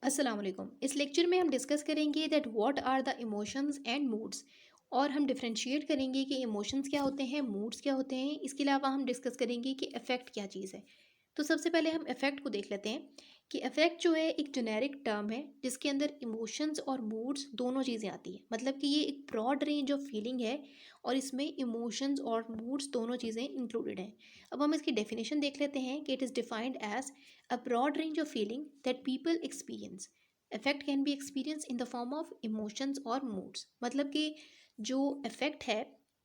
अस्सलाम वालेकुम। इस लेक्चर में हम डिस्कस करेंगे that what are the emotions and moods. और हम डिफरेंशिएट करेंगे कि इमोशंस क्या होते हैं, मूड्स क्या होते हैं। इसके अलावा हम डिस्कस करेंगे कि इफ़ेक्ट क्या चीज़ है। तो सबसे पहले हम इफ़ेक्ट को देख लेते हैं कि इफ़ेक्ट जो है एक जेनेरिक टर्म है जिसके अंदर इमोशंस और मूड्स दोनों चीज़ें आती हैं। मतलब कि ये एक ब्रॉड रेंज ऑफ फीलिंग है और इसमें इमोशंस और मूड्स दोनों चीज़ें इंक्लूडेड हैं। अब हम इसकी डेफिनेशन देख लेते हैं कि it is defined as a broad range of feeling that people experience. Affect can be experienced in the form of emotions or moods. मतलब कि जो अफेक्ट है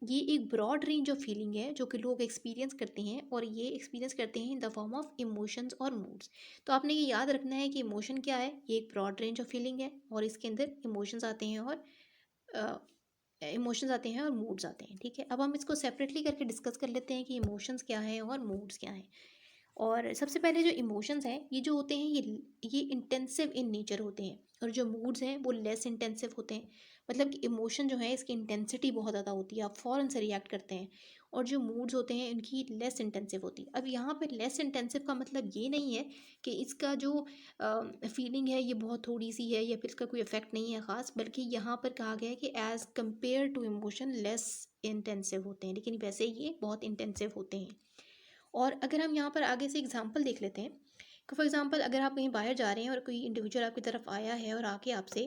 ये एक ब्रॉड रेंज ऑफ फीलिंग है जो कि लोग एक्सपीरियंस करते हैं और ये एक्सपीरियंस करते हैं in the form of emotions और मूड्स। तो आपने ये याद रखना है कि इमोशन क्या है, ये एक ब्रॉड रेंज ऑफ फीलिंग है और इसके अंदर इमोशंस आते हैं और इमोशंस आते हैं और मूड्स आते हैं। ठीक है, अब हम इसको सेपरेटली करके डिस्कस कर लेते हैं कि इमोशंस क्या है और मूड्स क्या हैं। और सबसे पहले जो इमोशंस हैं ये जो होते हैं ये इंटेंसिव इन नेचर होते हैं और जो मूड्स हैं वो लेस इंटेंसिव होते हैं। मतलब कि इमोशन जो है इसकी इंटेंसिटी बहुत ज़्यादा होती है, आप फ़ौरन से रिएक्ट करते हैं। और जो मूड्स होते हैं इनकी लेस इंटेंसिव होती है। अब यहाँ पे लेस इंटेंसिव का मतलब ये नहीं है कि इसका जो फीलिंग है ये बहुत थोड़ी सी है या फिर इसका कोई इफेक्ट नहीं है ख़ास, बल्कि यहाँ पर कहा गया है कि as compare to emotion less intensive होते हैं, लेकिन वैसे ये बहुत इंटेंसिव होते हैं। और अगर हम यहाँ पर आगे से एग्जांपल देख लेते हैं कि फॉर एग्जांपल अगर आप कहीं बाहर जा रहे हैं और कोई इंडिविजुअल आपकी तरफ आया है और आके आपसे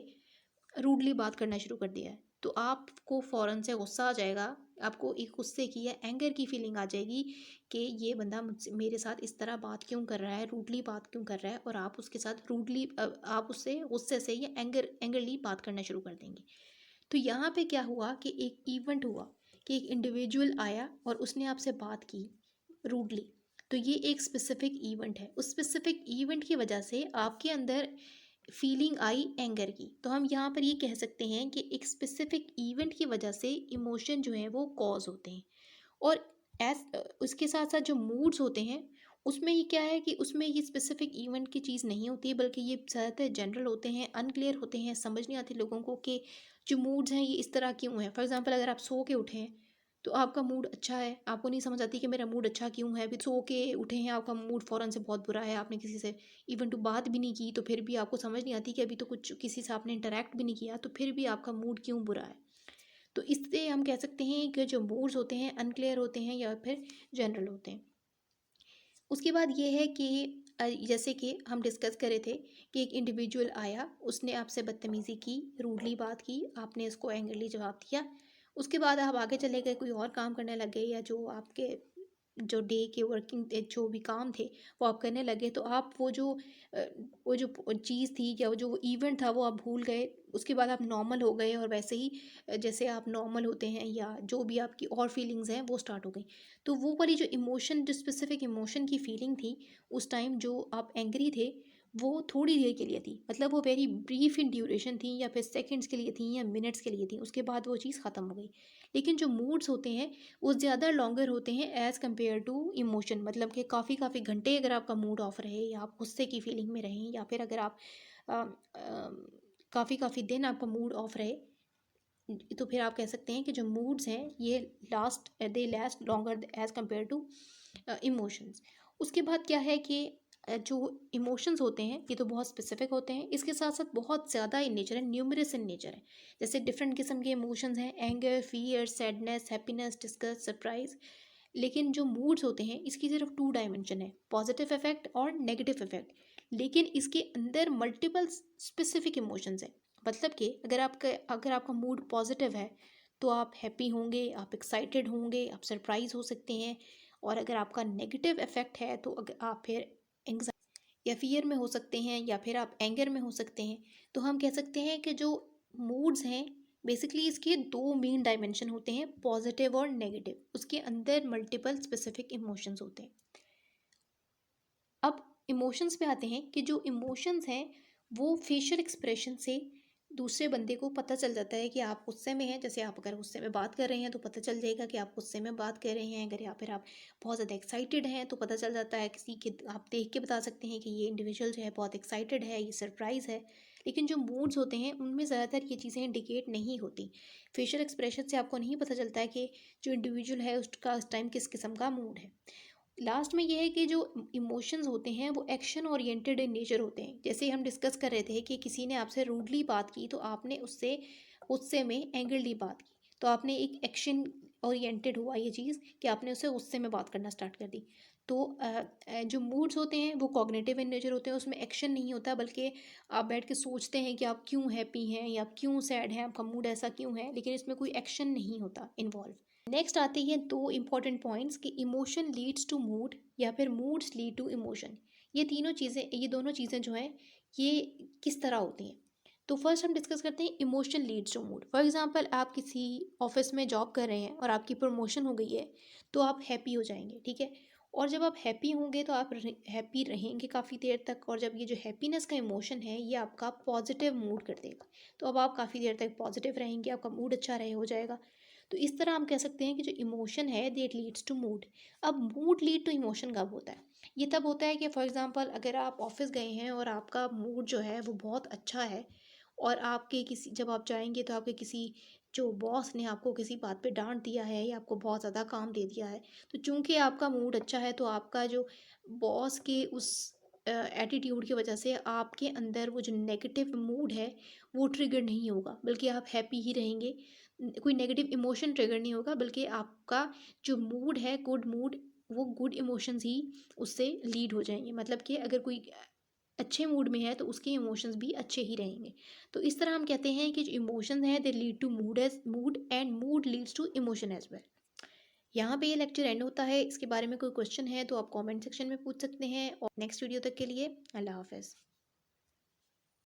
रूडली बात करना शुरू कर दिया है, तो आपको फ़ौरन से गुस्सा आ जाएगा। आपको एक गुस्से की या एंगर की फीलिंग आ जाएगी कि ये बंदा मुझसे मेरे साथ इस तरह बात क्यों कर रहा है, रूडली बात क्यों कर रहा है, और आप उसके साथ रूडली आप उससे गुस्से से या एंगरली बात करना शुरू कर देंगे। तो यहाँ पे क्या हुआ कि एक इवेंट हुआ कि एक इंडिविजुअल आया और उसने आपसे बात की रूडली। तो ये एक स्पेसिफिक इवेंट है, उस स्पेसिफिक इवेंट की वजह से आपके अंदर फीलिंग आई एंगर की। तो हम यहाँ पर ये कह सकते हैं कि एक स्पेसिफिक इवेंट की वजह से इमोशन जो है वो कॉज होते हैं। और एस उसके साथ साथ जो मूड्स होते हैं उसमें ये क्या है कि उसमें ये स्पेसिफिक इवेंट की चीज़ नहीं होती है, बल्कि ये ज़्यादातर जनरल होते हैं, अनक्लियर होते हैं, समझ नहीं आती लोगों को कि जो मूड्स हैं ये इस तरह क्यों हैं। फॉर एग्जांपल अगर आप सो के उठे हैं तो आपका मूड अच्छा है, आपको नहीं समझ आती कि मेरा मूड अच्छा क्यों है। अभी सो के उठे हैं, आपका मूड फ़ौरन से बहुत बुरा है, आपने किसी से इवन टू बात भी नहीं की, तो फिर भी आपको समझ नहीं आती कि अभी तो कुछ किसी से आपने इंटरेक्ट भी नहीं किया, तो फिर भी आपका मूड क्यों बुरा है। तो इससे हम कह सकते हैं कि जो मूड्स होते हैं अनक्लियर होते हैं या फिर जनरल होते हैं। उसके बाद ये है कि जैसे कि हम डिस्कस कर रहे थे कि एक इंडिविजुअल आया, उसने आपसे बदतमीज़ी की, रूडली बात की, आपने उसको एंग्रली जवाब दिया। उसके बाद आप आगे चले गए, कोई और काम करने लग गए, या जो आपके जो डे के वर्किंग जो भी काम थे वो आप करने लगे, तो आप अ, वो जो चीज़ थी या वो जो इवेंट था वो आप भूल गए। उसके बाद आप नॉर्मल हो गए और वैसे ही जैसे आप नॉर्मल होते हैं या जो भी आपकी और फीलिंग्स हैं वो स्टार्ट हो गई। तो वो वाली जो इमोशन, जो स्पेसिफिक इमोशन की फीलिंग थी उस टाइम जो आप एंग्री थे, वो थोड़ी देर के लिए थी। मतलब वो वेरी ब्रीफ इन ड्यूरेशन थी, या फिर सेकंड्स के लिए थी या मिनट्स के लिए थी, उसके बाद वो चीज़ ख़त्म हो गई। लेकिन जो मूड्स होते हैं वो ज़्यादा लॉन्गर होते हैं एज़ कम्पेयर टू इमोशन। मतलब कि काफ़ी काफ़ी घंटे अगर आपका मूड ऑफ रहे या आप गुस्से की फीलिंग में रहें, या फिर अगर आप काफ़ी काफ़ी दिन आपका मूड ऑफ रहे, तो फिर आप कह सकते हैं कि जो मूड्स हैं ये they last longer as compare to emotions. उसके बाद क्या है कि जो इमोशंस होते हैं ये तो बहुत स्पेसिफिक होते हैं, इसके साथ साथ बहुत ज़्यादा इन नेचर है, न्यूमरस इन नेचर है। जैसे डिफरेंट किस्म के इमोशंस हैं, anger, fear, sadness, happiness, disgust, surprise. लेकिन जो मूड्स होते हैं इसकी सिर्फ टू डायमेंशन है, पॉजिटिव इफेक्ट और नेगेटिव इफेक्ट। लेकिन इसके अंदर मल्टीपल स्पेसिफिक इमोशंस हैं। मतलब कि अगर आपका मूड पॉजिटिव है तो आप हैप्पी होंगे, आप एक्साइटेड होंगे, आप सरप्राइज हो सकते हैं। और अगर आपका नेगेटिव इफेक्ट है तो अगर आप फिर एंग्जाइटी या फियर में हो सकते हैं, या फिर आप एंगर में हो सकते हैं। तो हम कह सकते हैं कि जो मूड्स हैं बेसिकली इसके दो मेन डायमेंशन होते हैं, पॉजिटिव और नेगेटिव। उसके अंदर मल्टीपल स्पेसिफिक इमोशंस होते हैं। अब इमोशंस पे आते हैं कि जो इमोशंस हैं वो फेशियल एक्सप्रेशन से दूसरे बंदे को पता चल जाता है कि आप गुस्से में हैं। जैसे आप अगर गुस्से में बात कर रहे हैं तो पता चल जाएगा कि आप गुस्से में बात कर रहे हैं। अगर या फिर आप बहुत ज़्यादा एक्साइटेड हैं तो पता चल जाता है, किसी के आप देख के बता सकते हैं कि ये इंडिविजुअल जो है बहुत एक्साइटेड है, ये सरप्राइज़ है। लेकिन जो मूड्स होते हैं उनमें ज़्यादातर ये चीज़ें इंडिकेट नहीं होती। फेशियल एक्सप्रेशन से आपको नहीं पता चलता है कि जो इंडिविजुअल है उसका उस टाइम किस किस्म का मूड है। लास्ट में ये है कि जो इमोशंस होते हैं वो एक्शन ओरिएंटेड इन नेचर होते हैं। जैसे हम डिस्कस कर रहे थे कि किसी ने आपसे रूडली बात की तो आपने उससे गुस्से में एंग्रली बात की, तो आपने एक एक्शन ओरिएंटेड हुआ ये चीज़ कि आपने उससे गुस्से में बात करना स्टार्ट कर दी। तो जो मूड्स होते हैं वो कॉग्निटिव इन नेचर होते हैं, उसमें एक्शन नहीं होता, बल्कि आप बैठ के सोचते हैं कि आप क्यों हैप्पी हैं या आप क्यों सैड हैं, आपका मूड ऐसा क्यों है, लेकिन इसमें कोई एक्शन नहीं होता इन्वॉल्व। नेक्स्ट आते हैं दो इंपॉर्टेंट पॉइंट्स कि इमोशन लीड्स टू मूड या फिर मूड्स लीड टू इमोशन। ये दोनों चीज़ें जो हैं ये किस तरह होती हैं। तो फर्स्ट हम डिस्कस करते हैं emotion leads to mood. For example आप किसी ऑफिस में जॉब कर रहे हैं और आपकी प्रमोशन हो गई है, तो आप हैप्पी हो जाएंगे, ठीक है। और जब आप हैप्पी होंगे तो आप हैप्पी रहेंगे काफ़ी देर तक, और जब ये जो हैप्पीनेस का इमोशन है ये आपका पॉजिटिव मूड कर देगा, तो अब आप काफ़ी देर तक पॉजिटिव रहेंगे, आपका मूड अच्छा रहे हो जाएगा। तो इस तरह हम कह सकते हैं कि जो इमोशन है दैट लीड्स टू मूड। अब मूड लीड टू इमोशन कब होता है? ये तब होता है कि फॉर एग्जांपल अगर आप ऑफिस गए हैं और आपका मूड जो है वो बहुत अच्छा है, और आपके किसी जब आप जाएंगे तो आपके किसी जो बॉस ने आपको किसी बात पे डांट दिया है या आपको बहुत ज़्यादा काम दे दिया है, तो चूंकि आपका मूड अच्छा है तो आपका जो बॉस के उस एटीट्यूड की वजह से आपके अंदर वो जो नेगेटिव मूड है वो ट्रिगर नहीं होगा, बल्कि आप हैप्पी ही रहेंगे। कोई नेगेटिव इमोशन ट्रिगर नहीं होगा, बल्कि आपका जो मूड है गुड मूड, वो गुड इमोशंस ही उससे लीड हो जाएंगे। मतलब कि अगर कोई अच्छे मूड में है तो उसके इमोशंस भी अच्छे ही रहेंगे। तो इस तरह हम कहते हैं कि जो इमोशंस हैं they lead to mood as mood and mood leads to emotion as well. यहाँ पे ये लेक्चर एंड होता है। इसके बारे में कोई क्वेश्चन है तो आप कमेंट सेक्शन में पूछ सकते हैं, और नेक्स्ट वीडियो तक के लिए अल्लाह हाफिज़।